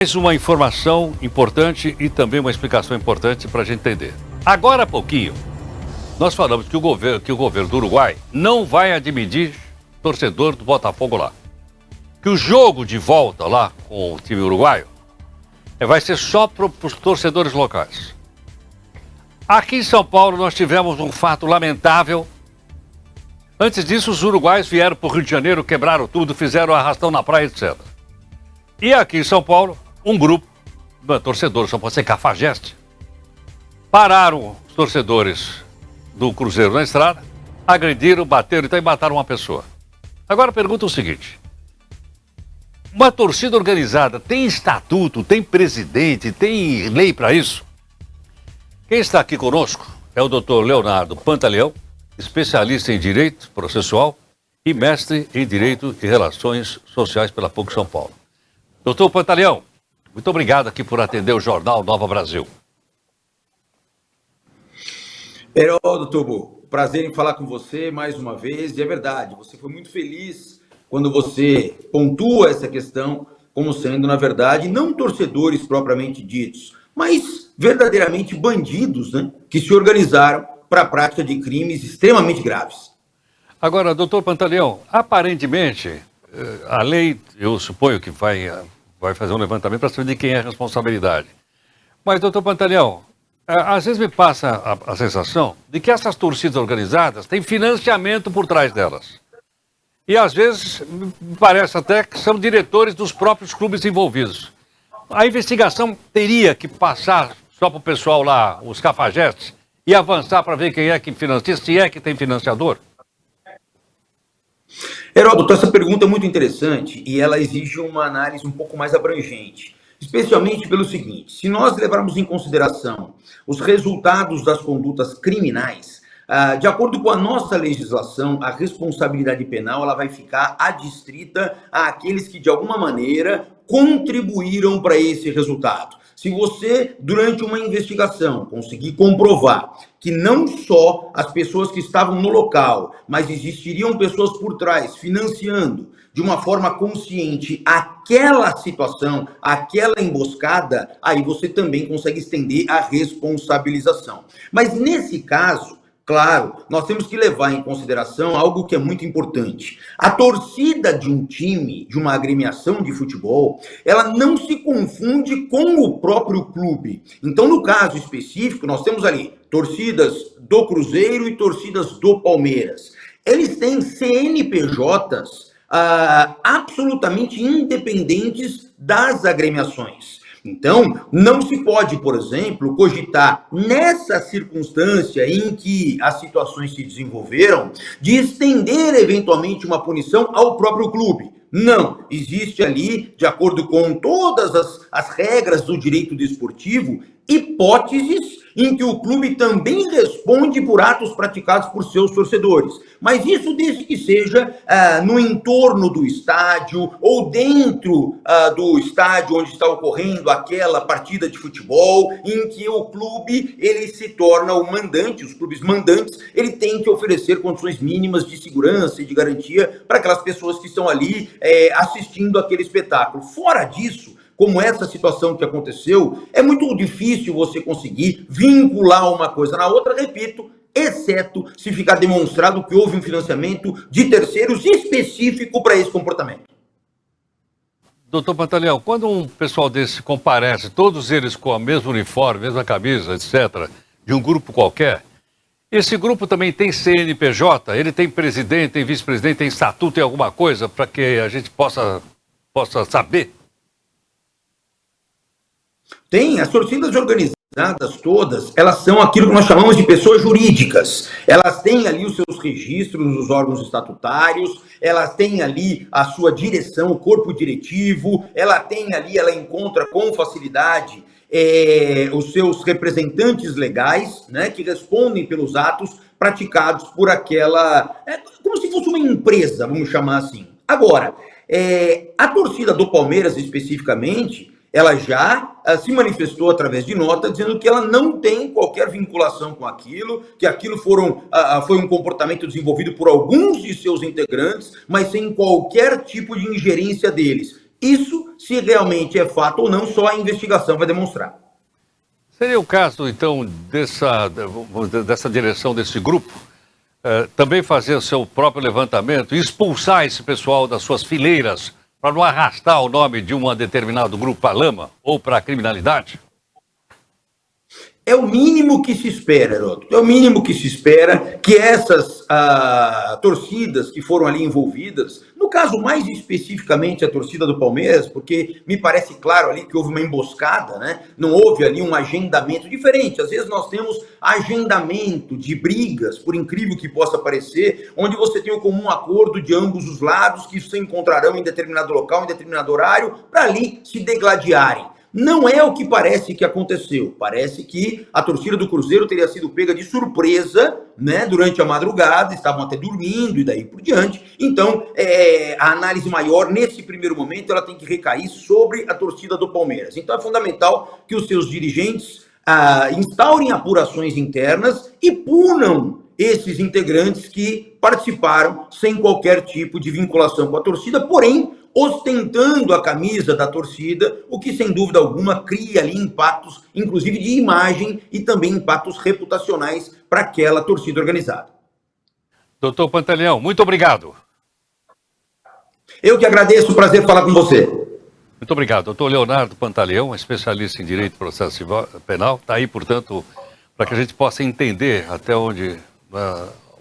Mais uma informação importante e também uma explicação importante para a gente entender. Agora há pouquinho, nós falamos que o governo do Uruguai não vai admitir torcedor do Botafogo lá. Que o jogo de volta lá com o time uruguaio vai ser só para os torcedores locais. Aqui em São Paulo nós tivemos um fato lamentável. Antes disso, os uruguaios vieram para o Rio de Janeiro, quebraram tudo, fizeram arrastão na praia, etc. E aqui em São Paulo, um grupo de torcedores, só pode ser cafajeste, pararam os torcedores do Cruzeiro na estrada, agrediram, bateram e mataram uma pessoa. Agora pergunta o seguinte: uma torcida organizada tem estatuto, tem presidente, tem lei para isso? Quem está aqui conosco é o Dr. Leonardo Pantaleão, especialista em direito processual e mestre em direito e relações sociais pela PUC São Paulo. Doutor Pantaleão, muito obrigado aqui por atender o Jornal Nova Brasil. Heródoto Tubo, prazer em falar com você mais uma vez. E é verdade, você foi muito feliz quando você pontua essa questão como sendo, na verdade, não torcedores propriamente ditos, mas verdadeiramente bandidos, né, que se organizaram para a prática de crimes extremamente graves. Agora, doutor Pantaleão, aparentemente, a lei, eu suponho que vai fazer um levantamento para saber de quem é a responsabilidade. Mas, doutor Pantaleão, às vezes me passa a sensação de que essas torcidas organizadas têm financiamento por trás delas. E às vezes me parece até que são diretores dos próprios clubes envolvidos. A investigação teria que passar só para o pessoal lá, os cafajestes, e avançar para ver quem é que financia, se é que tem financiador? Heródoto, essa pergunta é muito interessante e ela exige uma análise um pouco mais abrangente, especialmente pelo seguinte: se nós levarmos em consideração os resultados das condutas criminais, de acordo com a nossa legislação, a responsabilidade penal ela vai ficar adstrita àqueles que, de alguma maneira, contribuíram para esse resultado. Se você, durante uma investigação, conseguir comprovar que não só as pessoas que estavam no local, mas existiriam pessoas por trás financiando de uma forma consciente aquela situação, aquela emboscada, aí você também consegue estender a responsabilização. Mas nesse caso, claro, nós temos que levar em consideração algo que é muito importante. A torcida de um time, de uma agremiação de futebol, ela não se confunde com o próprio clube. Então, no caso específico, nós temos ali torcidas do Cruzeiro e torcidas do Palmeiras. Eles têm CNPJs absolutamente independentes das agremiações. Então, não se pode, por exemplo, cogitar nessa circunstância em que as situações se desenvolveram, de estender eventualmente uma punição ao próprio clube. Não, existe ali, de acordo com todas as regras do direito desportivo, hipóteses em que o clube também responde por atos praticados por seus torcedores. Mas isso desde que seja no entorno do estádio ou dentro do estádio onde está ocorrendo aquela partida de futebol, em que o clube ele se torna o mandante, os clubes mandantes, ele tem que oferecer condições mínimas de segurança e de garantia para aquelas pessoas que estão ali assistindo aquele espetáculo. Fora disso, como essa situação que aconteceu, é muito difícil você conseguir vincular uma coisa na outra, repito, exceto se ficar demonstrado que houve um financiamento de terceiros específico para esse comportamento. Doutor Pantaleão, quando um pessoal desse comparece, todos eles com o mesmo uniforme, mesma camisa, etc., de um grupo qualquer, esse grupo também tem CNPJ? Ele tem presidente, tem vice-presidente, tem estatuto, tem alguma coisa para que a gente possa saber? Tem, as torcidas organizadas todas, elas são aquilo que nós chamamos de pessoas jurídicas. Elas têm ali os seus registros nos órgãos estatutários, elas têm ali a sua direção, o corpo diretivo, ela encontra com facilidade os seus representantes legais, né, que respondem pelos atos praticados por aquela... como se fosse uma empresa, vamos chamar assim. Agora, a torcida do Palmeiras especificamente, ela já se manifestou através de nota dizendo que ela não tem qualquer vinculação com aquilo, que aquilo foi um comportamento desenvolvido por alguns de seus integrantes, mas sem qualquer tipo de ingerência deles. Isso, se realmente é fato ou não, só a investigação vai demonstrar. Seria o caso, então, dessa direção desse grupo, também fazer o seu próprio levantamento e expulsar esse pessoal das suas fileiras para não arrastar o nome de um determinado grupo para a lama ou para a criminalidade? É o mínimo que se espera, Heródoto. É o mínimo que se espera que essas torcidas que foram ali envolvidas, no caso mais especificamente a torcida do Palmeiras, porque me parece claro ali que houve uma emboscada, né? Não houve ali um agendamento diferente. Às vezes nós temos agendamento de brigas, por incrível que possa parecer, onde você tem o comum acordo de ambos os lados que se encontrarão em determinado local, em determinado horário, para ali se degladiarem. Não é o que parece que aconteceu. Parece que a torcida do Cruzeiro teria sido pega de surpresa, né, durante a madrugada, estavam até dormindo e daí por diante. Então, a análise maior, nesse primeiro momento, ela tem que recair sobre a torcida do Palmeiras. Então, é fundamental que os seus dirigentes instaurem apurações internas e punam esses integrantes que participaram sem qualquer tipo de vinculação com a torcida, porém, ostentando a camisa da torcida, o que sem dúvida alguma cria ali impactos, inclusive de imagem e também impactos reputacionais para aquela torcida organizada. Doutor Pantaleão, muito obrigado. Eu que agradeço, prazer falar com você. Muito obrigado. Doutor Leonardo Pantaleão, especialista em Direito e Processo Penal, está aí, portanto, para que a gente possa entender até onde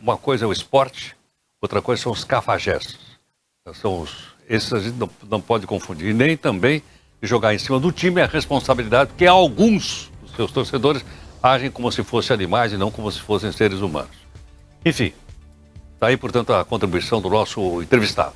uma coisa é o esporte, outra coisa são os cafajestes. Esses a gente não pode confundir, nem também jogar em cima do time a responsabilidade, porque alguns dos seus torcedores agem como se fossem animais e não como se fossem seres humanos. Enfim, está aí, portanto, a contribuição do nosso entrevistado.